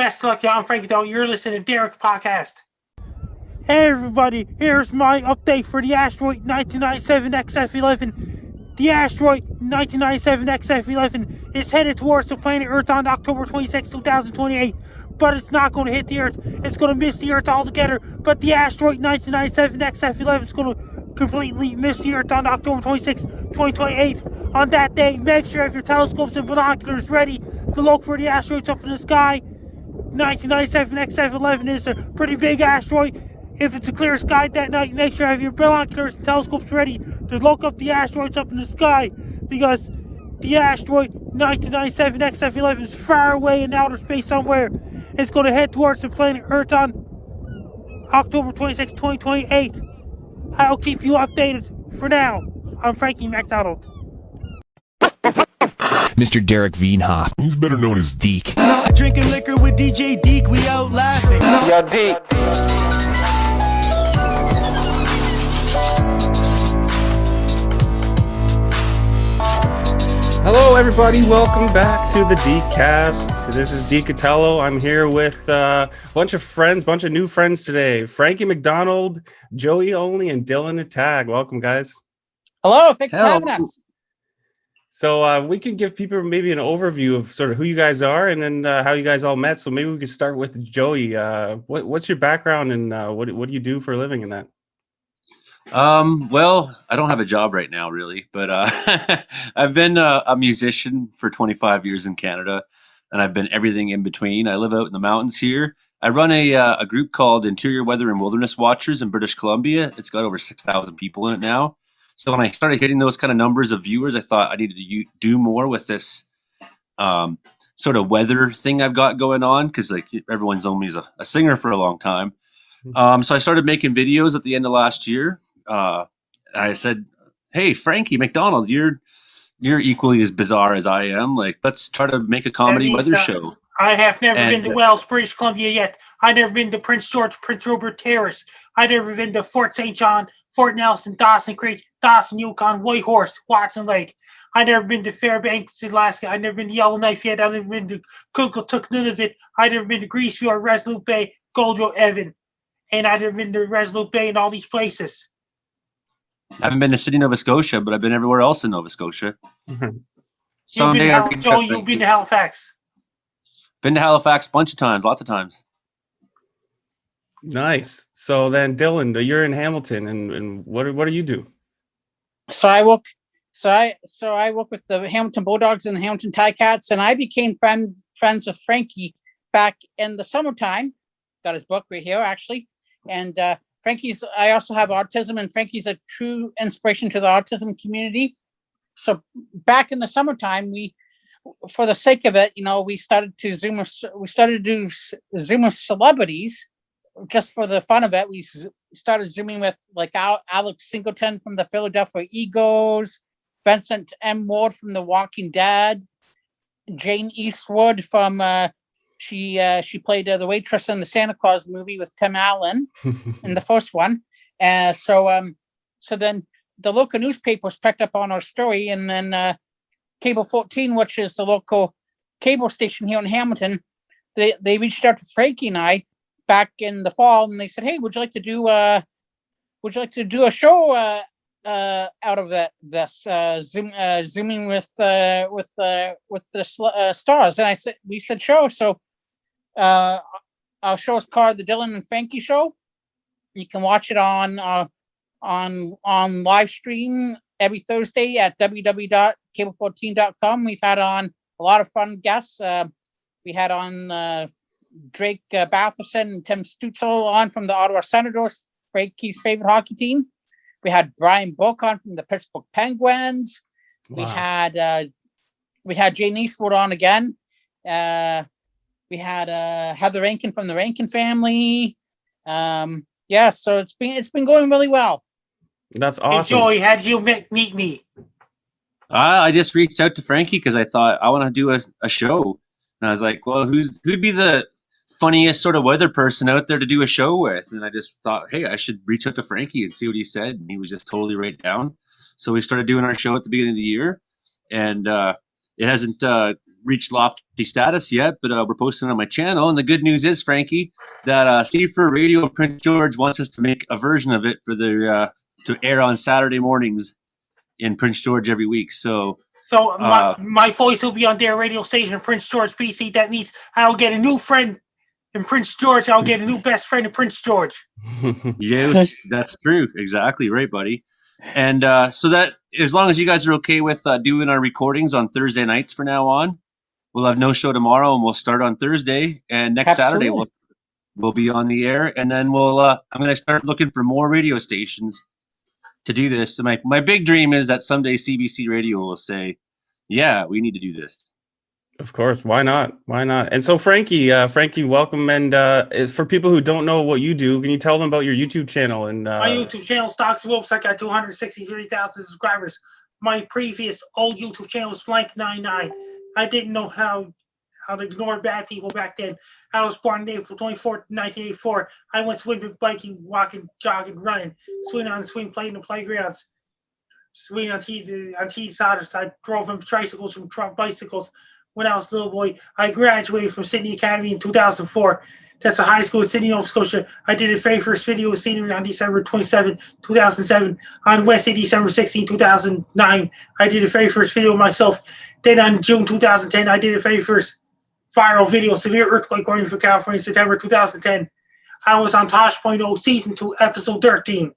Best of luck, y'all. I'm Frankie MacDonald. You're listening to Derek Podcast. Hey everybody, here's my update for the asteroid 1997 XF11. The asteroid 1997 XF11 is headed towards the planet Earth on October 26, 2028. But it's not going to hit the Earth. It's going to miss the Earth altogether. But the asteroid 1997 XF11 is going to completely miss the Earth on October 26, 2028. On that day, make sure you have your telescopes and binoculars ready to look for the asteroids up in the sky. 1997 XF11 is a pretty big asteroid. If it's a clear sky that night, make sure you have your binoculars and telescopes ready to look up the asteroids up in the sky, because the asteroid 1997 XF11 is far away in outer space somewhere. It's going to head towards the planet Earth on October 26, 2028. I'll keep you updated. For now, I'm Frankie MacDonald. Mr. Derek Veenhoff. He's better known as Deek. Drinking liquor with DJ Deek, we out laughing. Yo, Deek. Hello, everybody. Welcome back to the Deekast. This is Deekatello. I'm here with a bunch of new friends today. Frankie MacDonald, Joey Only, and Dylan Atack. Welcome, guys. Hello. Thanks for having us. So we can give people maybe an overview of sort of who you guys are and then how you guys all met. So maybe we could start with Joey. What's your background and what do you do for a living in that? Well, I don't have a job right now, really, but I've been a musician for 25 years in Canada, and I've been everything in between. I live out in the mountains here. I run a group called Interior Weather and Wilderness Watchers in British Columbia. It's got over 6,000 people in it now. So when I started hitting those kind of numbers of viewers, I thought I needed to do more with this sort of weather thing I've got going on, because like everyone's known me as a singer for a long time. So I started making videos at the end of last year. I said, "Hey, Frankie MacDonald, you're equally as bizarre as I am. Like, let's try to make a comedy weather show." I have never been to Wells, British Columbia yet. I've never been to Prince George, Prince Rupert Terrace. I've never been to Fort St. John, Fort Nelson, Dawson Creek, Dawson, Yukon, Whitehorse, Watson Lake. I've never been to Fairbanks, Alaska. I've never been to Yellowknife yet. I've never been to Kugletook, Nunavut. I've never been to Greaseville, Resolute Bay, Goldrow, Evan. And I've never been to Resolute Bay and all these places. I haven't been to Sydney, Nova Scotia, but I've been everywhere else in Nova Scotia. Someday you've been to Halifax. Been to Halifax a bunch of times, lots of times. Nice. So then, Dylan, you're in Hamilton, and what do you do? So I work with the Hamilton Bulldogs and the Hamilton Ticats, and I became friends with Frankie back in the summertime. Got his book right here, actually, and I also have autism, and Frankie's a true inspiration to the autism community. So back in the summertime, for the sake of it, we started to do Zoom with celebrities just for the fun of it. We started Zooming with like Alex Singleton from the Philadelphia Eagles, Vincent M. Ward from The Walking Dead, Jane Eastwood from she played the waitress in the Santa Claus movie with Tim Allen in the first one. So then the local newspapers picked up on our story, and then Cable 14, which is the local cable station here in Hamilton, they reached out to Frankie and I back in the fall, and they said, "Hey, would you like to do a show out of this zooming with the stars?" And we said sure. So our show is called The Dylan and Frankie Show. You can watch it on live stream every Thursday at www.cable14.com. We've had on a lot of fun guests. We had on Drake Batherson and Tim Stutzel on from the Ottawa Senators, Frankie's favorite hockey team. We had Brian Book on from the Pittsburgh Penguins. Wow. We had Jane Eastwood on again. We had Heather Rankin from the Rankin family. So it's been going really well. That's awesome. Hey, Joey, how did you meet me? I just reached out to Frankie because I thought I want to do a show, and I was like, well, who'd be the funniest sort of weather person out there to do a show with? And I just thought, hey, I should reach out to Frankie and see what he said, and he was just totally right down. So we started doing our show at the beginning of the year, and it hasn't reached lofty status yet, but we're posting on my channel. And the good news is, Frankie, that CFUR Radio in Prince George wants us to make a version of it for their to air on Saturday mornings in Prince George every week. So my voice will be on their radio station in Prince George, BC. That means I'll get a new friend in Prince George. I'll get a new best friend in Prince George. Yes, that's true. Exactly right, buddy. And so that as long as you guys are okay with doing our recordings on Thursday nights from now on, we'll have no show tomorrow, and we'll start on Thursday. And next Saturday we'll be on the air, and then I'm going to start looking for more radio stations to do this. So my big dream is that someday CBC Radio will say, "Yeah, we need to do this." Of course, why not? Why not? And so, Frankie, welcome. And for people who don't know what you do, can you tell them about your YouTube channel? And my YouTube channel, Dogs and Wolves, I got 263,000 subscribers. My previous old YouTube channel was Blank99. I didn't know how to ignore bad people back then. I was born on April 24th, 1984. I went swimming, biking, walking, jogging, running, swinging on the swing, playing in the playgrounds, swinging on teeth others. I drove from tricycles, from bicycles. When I was a little boy, I graduated from Sydney Academy in 2004. That's a high school in Sydney, Nova Scotia. I did the very first video with scenery on December 27, 2007. On Wednesday, December 16, 2009, I did the very first video myself. Then on June 2010, I did the very first viral video, Severe Earthquake Warning for California, September 2010. I was on Tosh.0 Season 2, Episode 13.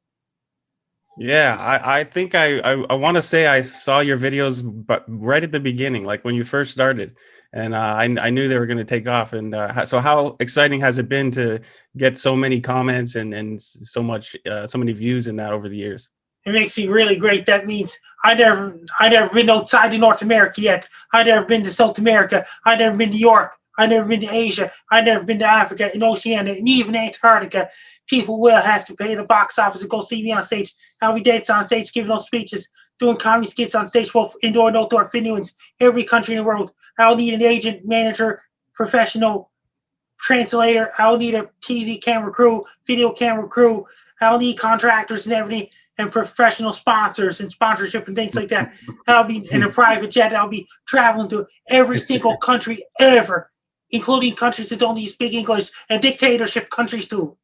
Yeah, I think I want to say I saw your videos, but right at the beginning, like when you first started, and I knew they were going to take off. And so, how exciting has it been to get so many comments and so many views in that over the years? It makes me really great. That means I never been outside of North America yet. I never been to South America. I never been to Europe. I never been to Asia. I never been to Africa and Oceania and even Antarctica. People will have to pay the box office to go see me on stage. I'll be dancing on stage, giving those speeches, doing comedy skits on stage, both indoor and outdoor venues, every country in the world. I'll need an agent, manager, professional translator. I'll need a TV camera crew, video camera crew. I'll need contractors and everything, and professional sponsors and sponsorship and things like that. I'll be in a private jet. I'll be traveling to every single country ever, including countries that don't speak English, and dictatorship countries too.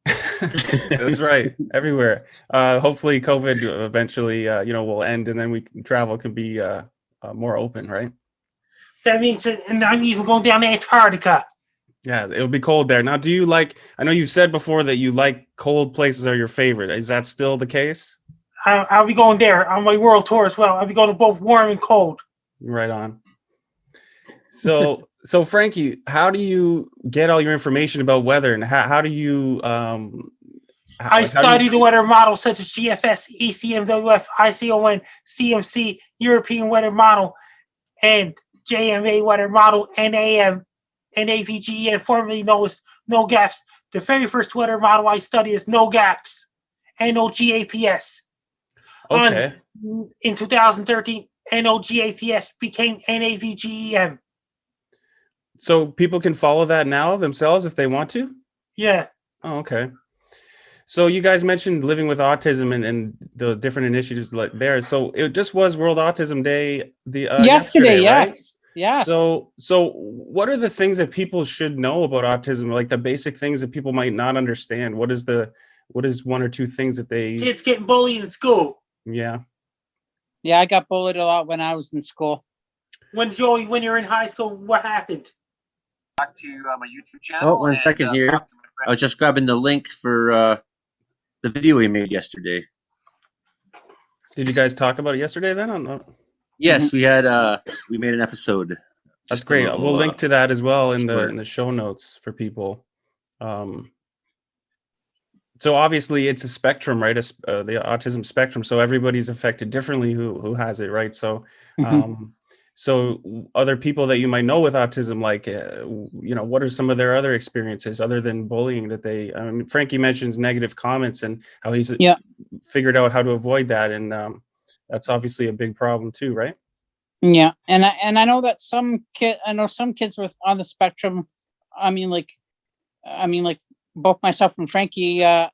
That's right, everywhere. Hopefully, COVID eventually, will end, and then travel can be more open, right? That means, and I'm even going down to Antarctica. Yeah, it'll be cold there. Now, do you like? I know you've said before that you like cold places are your favorite. Is that still the case? I'll be going there on my world tour as well. I'll be going to both warm and cold. Right on. So Frankie, how do you get all your information about weather, and how do you? I study the weather models such as GFS, ECMWF, ICON, CMC, European Weather Model, and JMA Weather Model, NAM, NAVGE, and formerly known as No Gaps. The very first weather model I study is No Gaps, NOGAPS. Okay. In 2013, NOGAPS became NAVGEM. So people can follow that now themselves if they want to? Yeah. Oh, okay. So you guys mentioned living with autism and the different initiatives like there. So it just was World Autism Day yesterday, right? Yes. Yes. So what are the things that people should know about autism? Like the basic things that people might not understand. What is one or two things that kids getting bullied in school? Yeah. Yeah, I got bullied a lot when I was in school. When you're in high school, what happened? Back to my YouTube channel. Oh, one second here. I was just grabbing the link for the video we made yesterday. Did you guys talk about it yesterday then? Yes, we made an episode. That's great. We'll link to that as well in the show notes for people. So obviously it's a spectrum, right? The autism spectrum. So everybody's affected differently who has it, right? So, so other people that you might know with autism, like, what are some of their other experiences other than bullying that Frankie mentions negative comments and how he's figured out how to avoid that. And that's obviously a big problem too, right? Yeah. And I know that some kids with on the spectrum, like both myself and Frankie are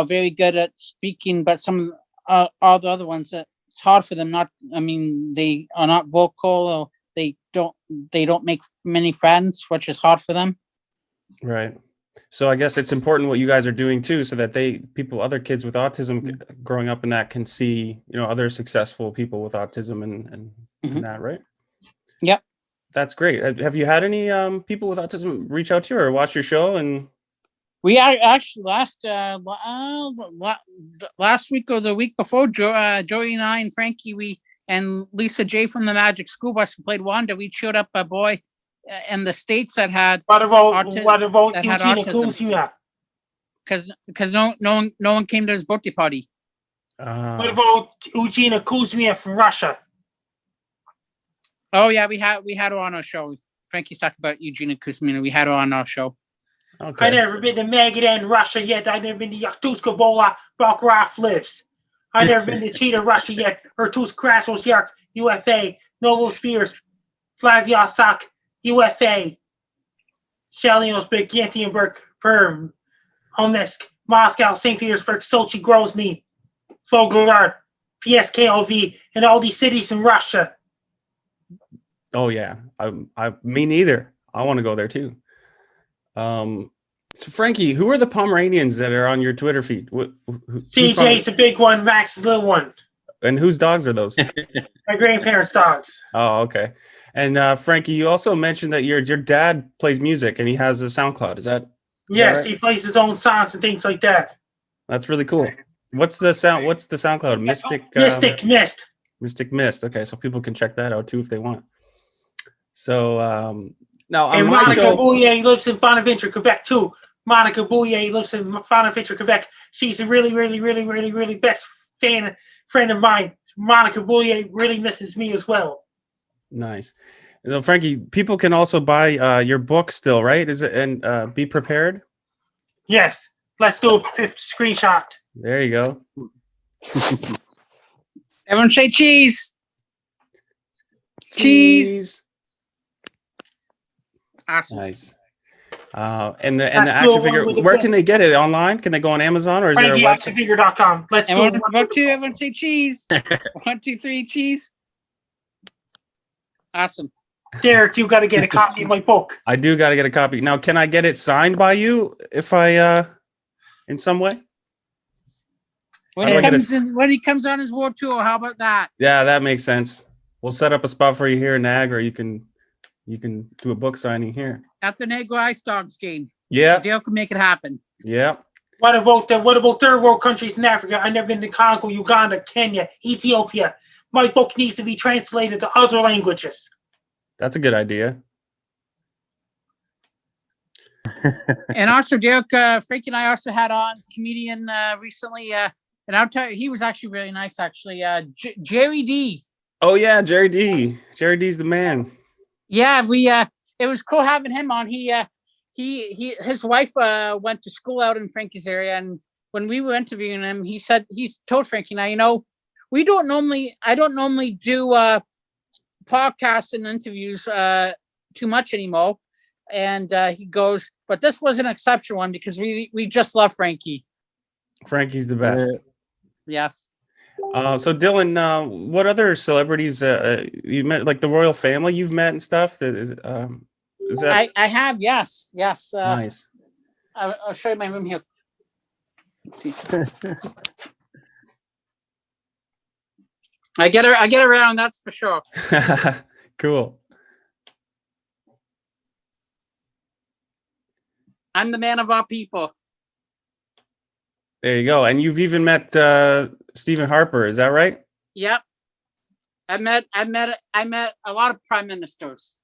very good at speaking, but some all the other ones, it's hard for them. They are not vocal, or they don't make many friends, which is hard for them. Right. So I guess it's important what you guys are doing too, so that other kids with autism growing up in that can see, other successful people with autism and that, right? Yep. That's great. Have you had any people with autism reach out to you or watch your show? And we are actually last week or the week before, Joey and I and Frankie, and Lisa J from the Magic School Bus who played Wanda. We showed up a boy in the States that had What about that had Eugenia autism. Kuzmia? Because no one came to his birthday party. What about Eugenia Kuzmia from Russia? Oh yeah, we had her on our show. Frankie's talking about Eugenia Kuzmina. We had her on our show. Okay. I never been to Magadan, Russia yet. I never been to Yakutsk, Bola, Bakraf lives. I never been to Cheetah, Russia yet. Irkutsk, Krasnos, Yark, UFA, Novosibirsk, Vladivostok, UFA, Shalinosburg, Yekaterinburg, Perm, Omsk, Moscow, St. Petersburg, Sochi, Grozny, Volgograd, PSKOV, and all these cities in Russia. Oh yeah, me neither. I want to go there too. So Frankie, who are the Pomeranians that are on your Twitter feed? CJ's a big one, Max is a little one. And whose dogs are those? My grandparents' dogs. Oh, okay. And Frankie, you also mentioned that your dad plays music and he has a SoundCloud. Is that yes, right? He plays his own songs and things like that. That's really cool. What's the SoundCloud? Mystic Mist. Mystic Mist. Okay, so people can check that out too if they want. So now on and my Monica show, Bouillet lives in Bonaventure, Quebec too. Monica Bouillet lives in Bonaventure, Quebec. She's a really, really, really, really, really best friend of mine. Monica Bouillet really misses me as well. Nice. Frankie, people can also buy your book still, right? Is it and Be Prepared? Yes. Let's do a screenshot. There you go. Everyone say cheese. Cheese. Awesome. Nice. And the action figure, where can they get it? Online? Can they go on Amazon or is there a website? FrankieActionFigure.com. Let's do it. Everyone say cheese. 1, 2, 3, cheese. Awesome. Derek, you got to get a copy of my book. I do got to get a copy. Now, can I get it signed by you if I, in some way? When he comes on his war tour, how about that? Yeah, that makes sense. We'll set up a spot for you here in Niagara. You can do a book signing here at the Negro Ice Dogs game. Yeah, Dale can make it happen. Yeah. What about third world countries in Africa? I've never been to Congo, Uganda, Kenya, Ethiopia. My book needs to be translated to other languages. That's a good idea. And also, Derek, Frankie and I also had on comedian recently, and I'll tell you, he was actually really nice. Actually, Jerry D. Oh yeah, Jerry D. Jerry D's the man. Yeah, it was cool having him on. His wife went to school out in Frankie's area, and when we were interviewing him, he told Frankie and I, I don't normally do podcasts and interviews too much anymore. And he goes, but this was an exception one because we just love Frankie. Frankie's the best. Yes. So Dylan, what other celebrities you met, like the royal family you've met and stuff? Is that? I have, yes. Nice. I'll show you my room here. Let's see. I get around, that's for sure. Cool. I'm the man of our people. There you go. And you've even met Stephen Harper, is that right? Yep. I met a lot of prime ministers.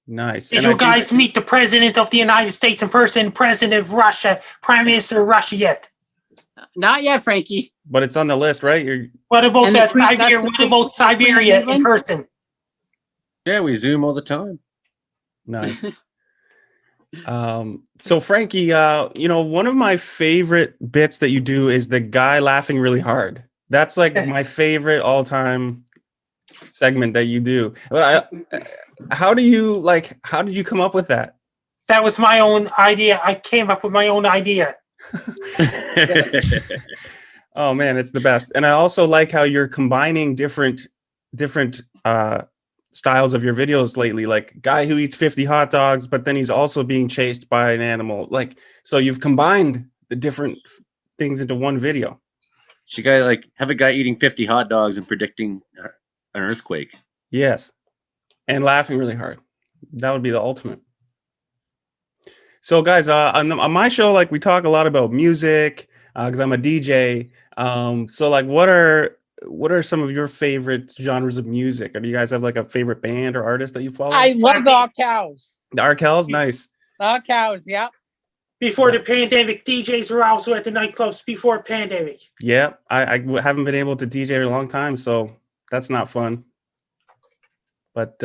Nice. Did you guys meet the president of the United States in person, president of Russia, prime minister of Russia yet? Not yet, Frankie. But it's on the list, right? What about Siberia in person? Yeah, we Zoom all the time. Nice. So Frankie, one of my favorite bits that you do is the guy laughing really hard. That's like my favorite all-time segment that you do. But how did you come up with that? That was my own idea. I came up with my own idea. Oh man, it's the best. And I also like how you're combining different styles of your videos lately, like guy who eats 50 hot dogs, but then he's also being chased by an animal. Like, so you've combined the different things into one video. Should guy like have a guy eating 50 hot dogs and predicting an earthquake? Yes. And laughing really hard. That would be the ultimate. So guys, on my show, like we talk a lot about music because I'm a DJ. So like, what are some of your favorite genres of music? Or do you guys have like a favorite band or artist that you follow? I love the Arkells. The Arkells, nice. Arkells, yep. Before the pandemic, DJs were also at the nightclubs before pandemic. Yeah, I haven't been able to DJ in a long time, so that's not fun. But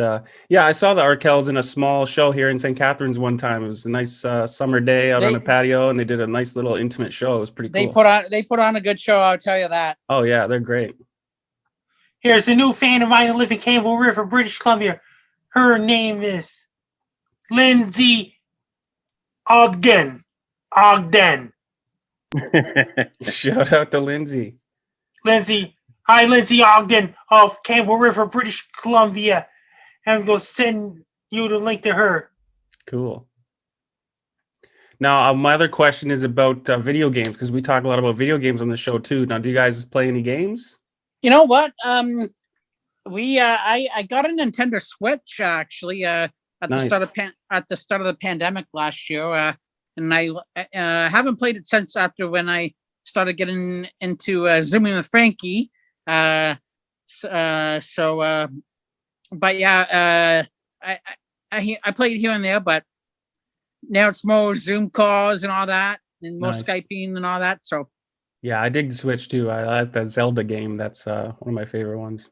yeah, I saw the Arkells in a small show here in St. Catharines one time. It was a nice summer day out on the patio, and they did a nice little intimate show. It was pretty cool. They put on a good show, I'll tell you that. Oh yeah, they're great. Here's a new fan of mine that lives in Campbell River, British Columbia. Her name is Lindsay Ogden. Shout out to Lindsay. Hi, Lindsay Ogden of Campbell River, British Columbia. I'm going to send you the link to her. Cool. Now, my other question is about video games, because we talk a lot about video games on the show too. Now, do you guys play any games? You know what? I got a Nintendo Switch actually at the start of the pandemic last year, and I haven't played it since after when I started getting into Zooming with Frankie. But yeah, I played here and there, but now it's more Zoom calls and all that, and more Skyping and all that. So yeah, I dig the Switch too. I like that Zelda game. That's one of my favorite ones.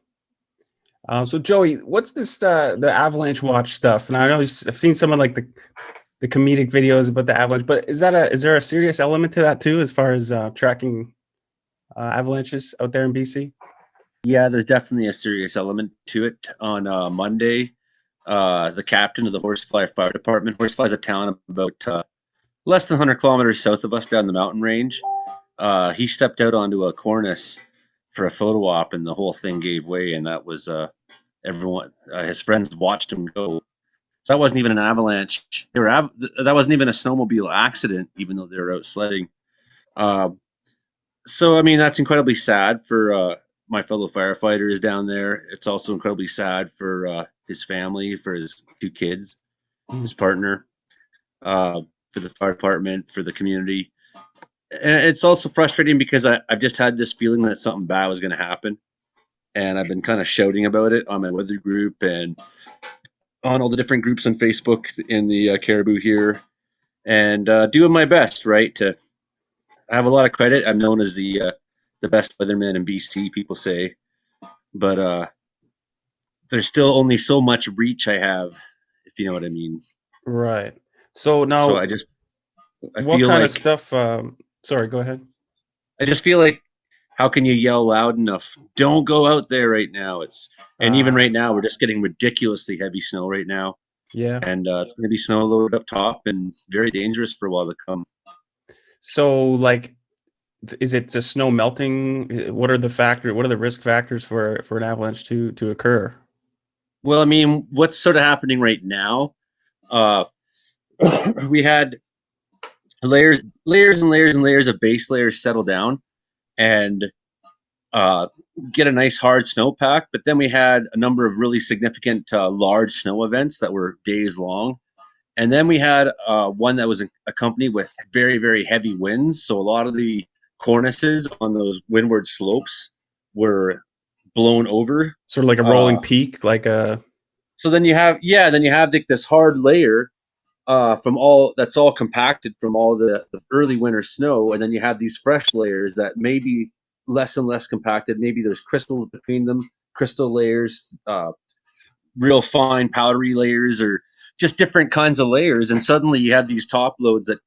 So Joey, what's this the Avalanche Watch stuff? And I know I've seen some of like the comedic videos about the avalanche, but is there a serious element to that too, as far as tracking avalanches out there in BC? Yeah, there's definitely a serious element to it. On Monday, the captain of the Horsefly Fire Department, Horsefly is a town about less than 100 kilometers south of us down the mountain range. He stepped out onto a cornice for a photo op, and the whole thing gave way, and that was everyone. His friends watched him go. So that wasn't even an avalanche. That wasn't even a snowmobile accident, even though they were out sledding. So I mean, that's incredibly sad for my fellow firefighters down there. It's also incredibly sad for his family, for his 2 kids, his partner, for the fire department, for the community. And it's also frustrating because I've just had this feeling that something bad was going to happen. And I've been kind of shouting about it on my weather group and on all the different groups on Facebook in the Caribou here, and doing my best, right? To I have a lot of credit. I'm known as the best weatherman in BC, people say, but there's still only so much reach I have, if you know what I mean. Right. So now, I what feel kind like, of stuff? Sorry, go ahead. I just feel like, how can you yell loud enough? Don't go out there right now. And even right now, we're just getting ridiculously heavy snow right now. Yeah. And it's going to be snow load up top and very dangerous for a while to come. So, like, is it just snow melting? What are the risk factors for an avalanche to occur? Well, I mean, what's sort of happening right now? We had layers and layers and layers of base layers settle down and get a nice hard snowpack. But then we had a number of really significant large snow events that were days long. And then we had one that was accompanied with very, very heavy winds. So a lot of the cornices on those windward slopes were blown over. Sort of like a rolling peak, like a... So then you have like this hard layer that's all compacted from all the early winter snow, and then you have these fresh layers that may be less and less compacted. Maybe there's crystals between them, crystal layers, real fine powdery layers, or just different kinds of layers. And suddenly you have these top loads that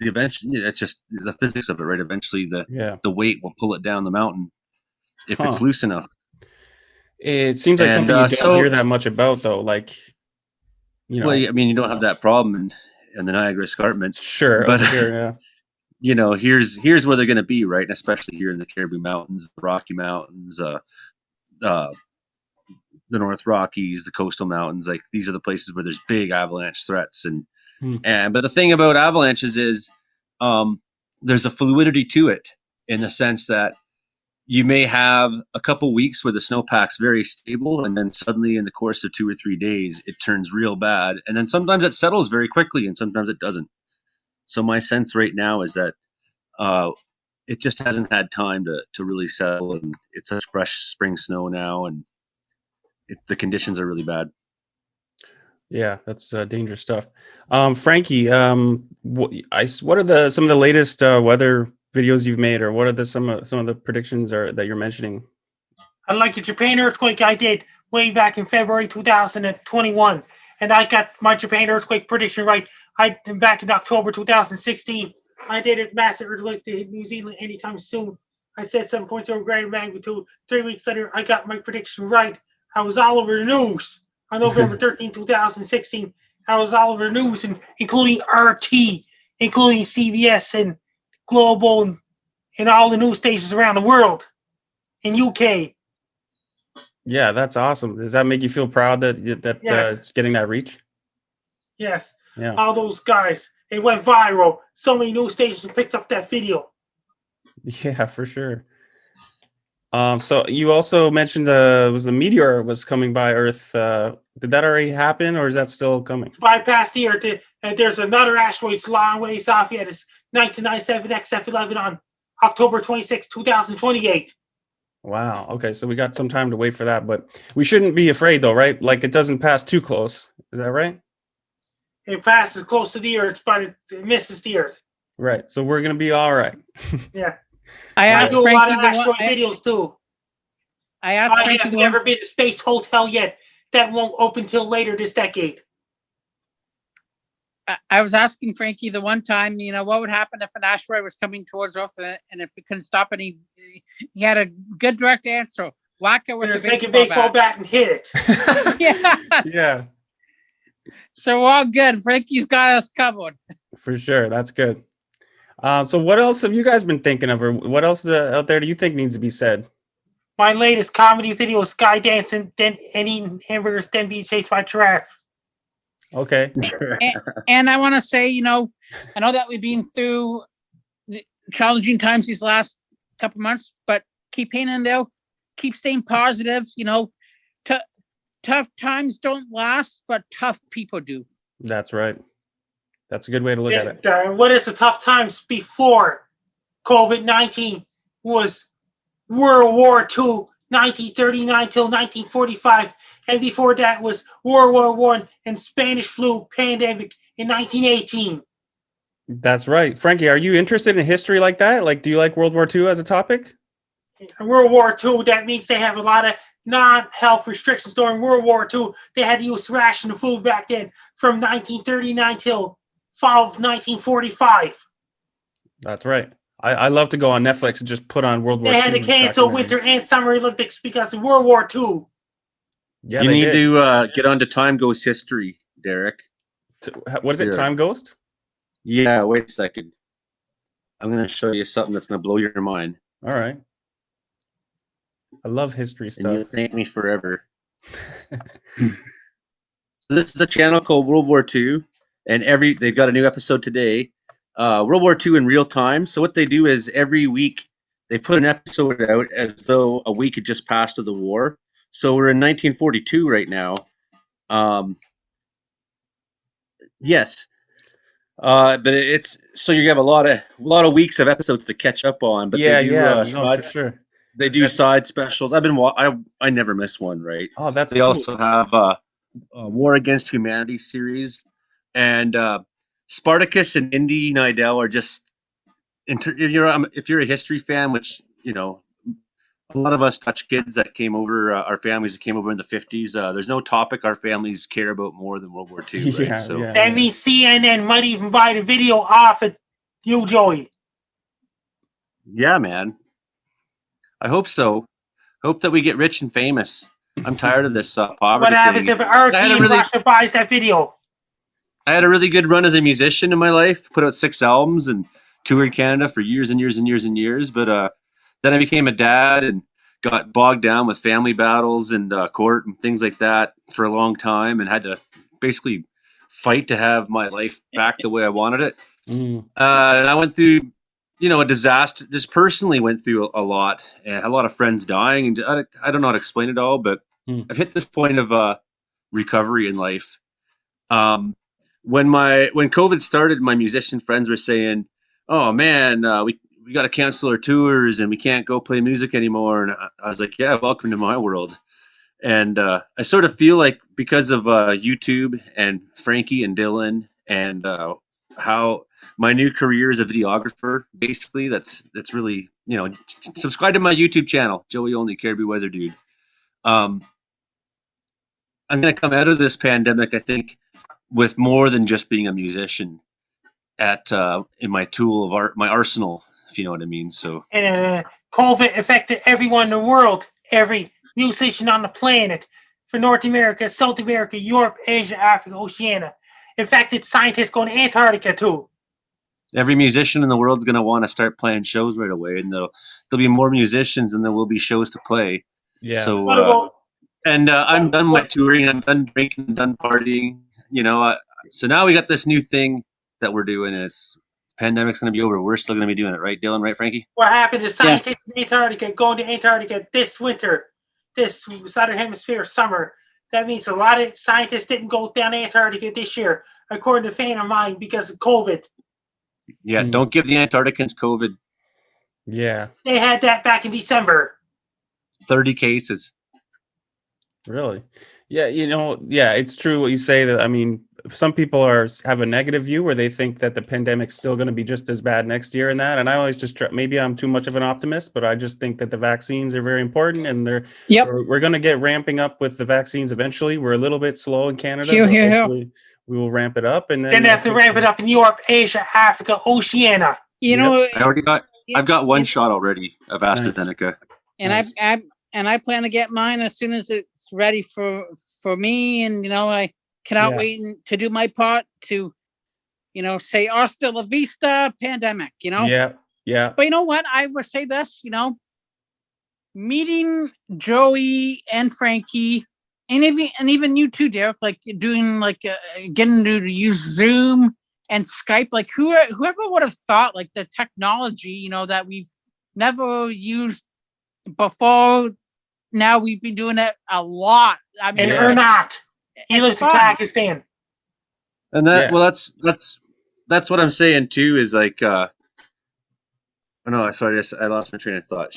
it's just the physics of it, right? Eventually the weight will pull it down the mountain if it's loose enough. It seems like something you don't hear that much about, though. Like, you know, well, I mean, you don't have that problem in the Niagara Escarpment. Sure, but here, yeah. You know, here's where they're going to be, right? And especially here in the Caribou Mountains, the Rocky Mountains, the North Rockies, the coastal mountains. Like these are the places where there's big avalanche threats. But the thing about avalanches is there's a fluidity to it, in the sense that you may have a couple weeks where the snowpack's very stable, and then suddenly in the course of 2 or 3 days, it turns real bad. And then sometimes it settles very quickly, and sometimes it doesn't. So my sense right now is that it just hasn't had time to really settle, and it's such fresh spring snow now, and the conditions are really bad. Yeah, that's dangerous stuff. Frankie, what are some of the latest weather videos you've made, or what are some of the predictions that you're mentioning? I like the Japan earthquake I did way back in February 2021, and I got my Japan earthquake prediction right. Back in October 2016, I did a massive earthquake to hit New Zealand anytime soon. I said 7.0 greater magnitude. 3 weeks later, I got my prediction right. I was all over the news on November 13, 2016. I was all over the news, including RT, including CBS and Global, and all the news stations around the world, in UK. Yeah, that's awesome. Does that make you feel proud that Yes. getting that reach? Yes. Yeah. All those guys. It went viral. So many news stations picked up that video. Yeah, for sure. So you also mentioned the meteor was coming by Earth. Did that already happen, or is that still coming? Bypassed the Earth, and there's another asteroid long ways off yet. It's 1997 XF11 on October 26, 2028. Wow. Okay, so we got some time to wait for that, but we shouldn't be afraid, though, right? Like, it doesn't pass too close. Is that right? It passes close to the Earth, but it misses the Earth. Right. So we're gonna be all right. Yeah. I I asked do a lot of Frankie. asteroid videos too. I asked I Frankie. have never been to Space Hotel yet. That won't open till later this decade. I was asking Frankie the one time, what would happen if an asteroid was coming towards Earth, and if we couldn't stop it. He had a good direct answer. Whack it with the Take a baseball bat and hit it. Yeah. Yeah, So we're all good. Frankie's got us covered. for sure. That's good. So what else have you guys been thinking of, or what else out there do you think needs to be said? My latest comedy video is sky dancing, then eating hamburgers, then being chased by a giraffe. Okay. And I want to say, I know that we've been through the challenging times these last couple months, but keep hanging in there, keep staying positive. Tough times don't last, but tough people do. That's right. That's a good way to look at it. What is the tough times before COVID-19 was World War II, 1939 till 1945, and before that was World War I and Spanish flu pandemic in 1918. That's right. Frankie, are you interested in history like that? Like, do you like World War II as a topic? World War II, that means they have a lot of non-health restrictions during World War II. They had to use ration of food back then from 1939 till fall of 1945. That's right. I love to go on Netflix and just put on World War II. They had to cancel Winter and Summer Olympics because of World War II. Yeah, you need to get onto Time Ghost History, Derek. What is it? Here. Time Ghost? Yeah, wait a second. I'm going to show you something that's going to blow your mind. All right. I love history And stuff. you'll thank me forever. This is a channel called World War II, and they've got a new episode today. World War II in real time. So what they do is every week they put an episode out as though a week had just passed of the war. So we're in 1942 right now. Yes. But it's so you have a lot of weeks of episodes to catch up on. But Yeah, they do, no, for sure. They do side specials. I never miss one, right? Oh, that's They cool. also have a War Against Humanity series, and Spartacus and Indy Nidell are just. If you're a history fan, which a lot of us Dutch kids that came over, our families that came over in the 50s. There's no topic our families care about more than World War II. Right? Yeah, So yeah. That means CNN might even buy the video off of you, Joey. yeah, man. I hope so. Hope that we get rich and famous. I'm tired of this poverty. What happens thing. if RT I had a in really- Russia buys that video? I had a really good run as a musician in my life. Put out 6 albums and toured Canada for years and years and years and years. But then I became a dad and got bogged down with family battles and court and things like that for a long time, and had to basically fight to have my life back the way I wanted it. Mm. And I went through, a disaster. Just personally went through a lot, and had a lot of friends dying, and I don't know how to explain it all, but I've hit this point of recovery in life. When COVID started, my musician friends were saying, "Oh man, we got to cancel our tours and we can't go play music anymore." And I was like, "Yeah, welcome to my world." And I sort of feel like because of YouTube and Frankie and Dylan and how my new career as a videographer, basically, that's really, subscribe to my YouTube channel, Joey Only Caribou Weather Dude. I'm going to come out of this pandemic, I think, with more than just being a musician in my tool of art, my arsenal, if you know what I mean. So, And COVID affected everyone in the world, every musician on the planet, for North America, South America, Europe, Asia, Africa, Oceania. In fact, it's scientists going to Antarctica too. Every musician in the world is going to want to start playing shows right away, and there'll be more musicians than there will be shows to play. Yeah. So, I'm done my touring. I'm done drinking. I'm done partying. So now we got this new thing that we're doing. And pandemic's going to be over. We're still going to be doing it, right, Dylan? Right, Frankie? What happened is scientists in Antarctica going to Antarctica this winter, this southern hemisphere summer. That means a lot of scientists didn't go down to Antarctica this year, according to a fan of mine, because of COVID. Yeah, don't give the Antarcticans COVID. Yeah. They had that back in December. 30 cases. Really? Yeah, it's true what you say. That, I mean, some people have a negative view where they think that the pandemic's still going to be just as bad next year and that. And I always just maybe I'm too much of an optimist, but I just think that the vaccines are very important, and we're going to get ramping up with the vaccines eventually. We're a little bit slow in Canada. Hopefully we will ramp it up, and then they have to ramp it up in Europe, Asia, Africa, Oceania. I've got one shot already of AstraZeneca. Nice. And I plan to get mine as soon as it's ready for me. And, I cannot wait to do my part to, say hasta la vista pandemic, Yeah. Yeah. But you know what? I would say this, meeting Joey and Frankie and even you too, Derek, like doing getting to use Zoom and Skype, like whoever would have thought like the technology, that we've never used before. Now we've been doing it a lot. I mean, and Ernat, he lives in Pakistan. And that's what I'm saying too. Is like, oh no, sorry, I lost my train of thought.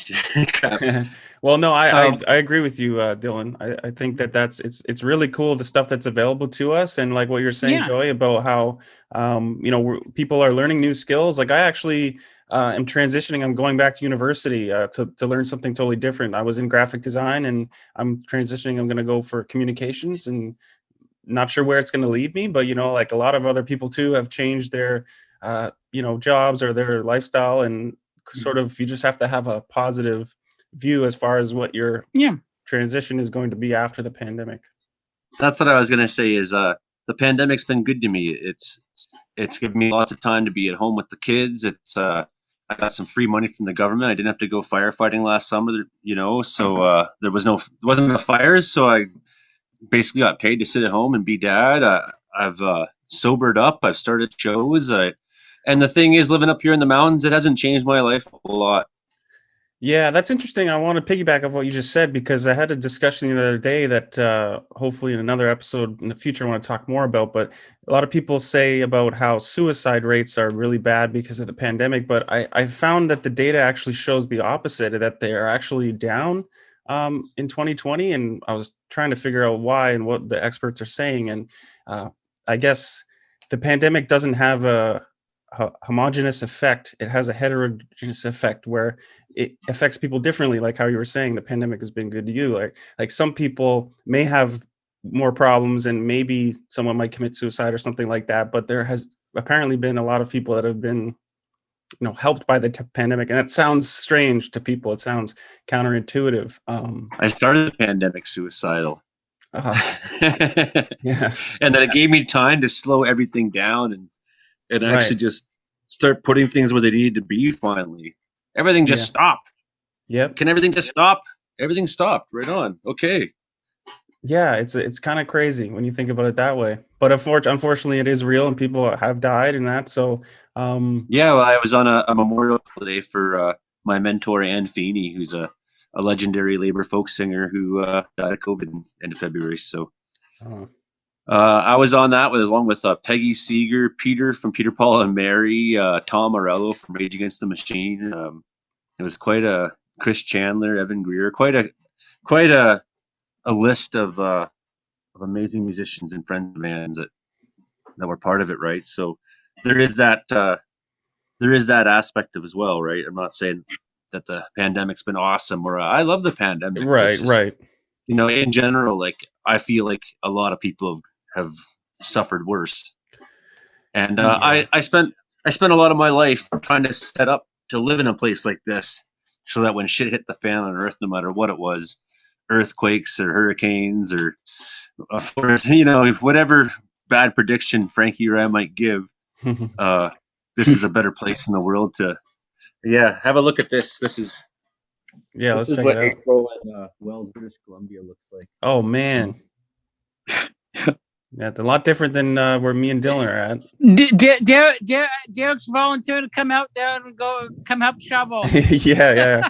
Well, no, I agree with you, Dylan. I think it's really cool, the stuff that's available to us, and like what you're saying, Joey, about how people are learning new skills. Like I actually am transitioning. I'm going back to university to learn something totally different. I was in graphic design, and I'm transitioning. I'm going to go for communications, and not sure where it's going to lead me. But like a lot of other people too have changed their jobs or their lifestyle, and sort of you just have to have a positive view as far as what your transition is going to be after the pandemic. That's what I was going to say is the pandemic's been good to me. It's given me lots of time to be at home with the kids. I got some free money from the government. I didn't have to go firefighting last summer, so there wasn't enough fires, so I basically got paid to sit at home and be dad. I've sobered up. I've started shows. And the thing is, living up here in the mountains, it hasn't changed my life a whole lot. Yeah, that's interesting. I want to piggyback off what you just said, because I had a discussion the other day that hopefully in another episode in the future I want to talk more about. But a lot of people say about how suicide rates are really bad because of the pandemic. But I found that the data actually shows the opposite, that they are actually down in 2020. And I was trying to figure out why and what the experts are saying. And I guess the pandemic doesn't have a homogeneous effect. It has a heterogeneous effect where it affects people differently. Like how you were saying, the pandemic has been good to you. Like some people may have more problems, and maybe someone might commit suicide or something like that. But there has apparently been a lot of people that have been, helped by the pandemic. And that sounds strange to people. It sounds counterintuitive. I started the pandemic suicidal. Yeah. And then it gave me time to slow everything down and actually just start putting things where they needed to be finally. Everything just stopped. Yep. Can everything just stop? everything stopped. Right on. Okay. Yeah, it's kind of crazy when you think about it that way. But unfortunately, it is real, and people have died and that. So, Yeah, well, I was on a memorial today for my mentor, Ann Feeney, who's a legendary labor folk singer who died of COVID in end of February. So I was on that along with Peggy Seeger, Peter from Peter, Paul and Mary, Tom Morello from Rage Against the Machine. It was quite a Chris Chandler, Evan Greer, quite a list of amazing musicians and friends of bands that were part of it, right? So there is that aspect of as well, right? I'm not saying that the pandemic's been awesome, or I love the pandemic. right, right. You know, in general, like I feel like a lot of people have suffered worse, and I spent a lot of my life trying to set up to live in a place like this, so that when shit hit the fan on Earth, no matter what it was, earthquakes or hurricanes or you know, whatever bad prediction Frankie or I might give, this is a better place in the world to. Yeah, have a look at this. This is let's check what it out. April in Wells, British Columbia looks like. Oh man, yeah, it's a lot different than where me and Dylan are at. Derek's volunteered to come out there and come help shovel. yeah.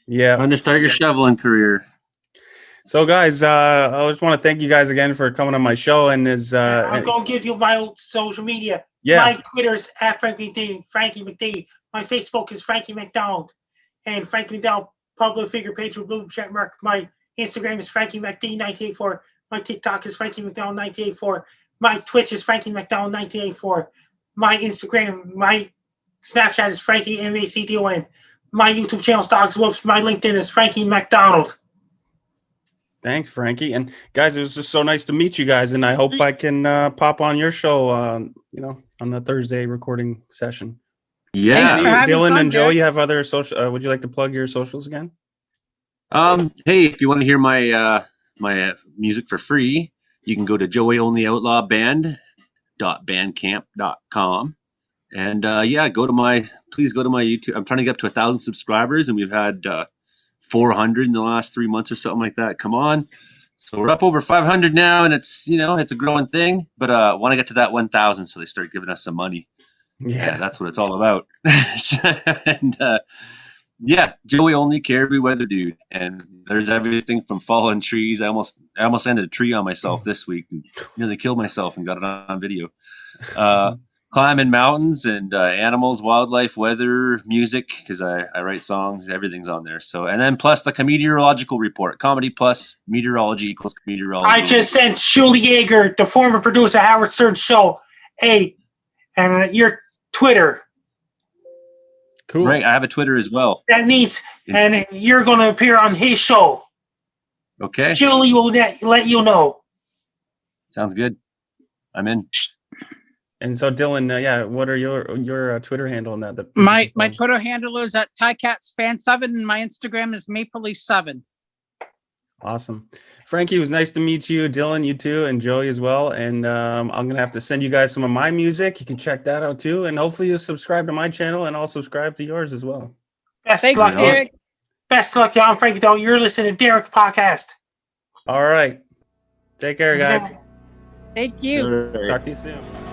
Trying to start your shoveling career. So, guys, I just want to thank you guys again for coming on my show. And I'm gonna give you my old social media. Yeah. My Twitter's at Frankie McD. My Facebook is Frankie MacDonald, and Frankie MacDonald public figure page with blue check mark. My Instagram is Frankie MacD 1984. My TikTok is Frankie MacDonald 1984. My Twitch is Frankie MacDonald 1984. My Instagram, my Snapchat is Frankie MacDon. My YouTube channel is Dogsandwolves. My LinkedIn is Frankie MacDonald. Thanks, Frankie. And guys, it was just so nice to meet you guys. And I hope I can pop on your show, on the Thursday recording session. Yeah. Dylan and Joe, you have other social, would you like to plug your socials again? Hey, if you want to hear my music for free, you can go to joeyonlyoutlaw.bandcamp.com. And please go to my YouTube. I'm trying to get up to 1,000 subscribers, and we've had 400 in the last 3 months or something like that. Come on. So we're up over 500 now, and it's a growing thing, but I want to get to that 1,000 so they start giving us some money. Yeah, that's what it's all about. And Joey Only, Caribou Weather Dude, and there's everything from fallen trees. I almost ended a tree on myself this week and nearly killed myself and got it on video. Climbing mountains and animals, wildlife, weather, music, because I write songs. Everything's on there. So, and then plus the meteorological report, comedy plus meteorology equals meteorology. I just sent Shuli Yeager, the former producer of Howard Stern's show, and your Twitter. Cool. Right, I have a Twitter as well. That means, and you're going to appear on his show. Okay. Shuli will let you know. Sounds good. I'm in. And so, Dylan, what are your Twitter handle on that? My Twitter handle is at TyCatsFan7, and my Instagram is MapleLeaf7. Awesome. Frankie, it was nice to meet you. Dylan, you too, and Joey as well. And I'm going to have to send you guys some of my music. You can check that out too. And hopefully you'll subscribe to my channel, and I'll subscribe to yours as well. Best of luck, Derek. Best of luck, y'all. I'm Frankie Dog. You're listening to Derek Podcast. All right. Take care, guys. Thank you. Talk to you soon.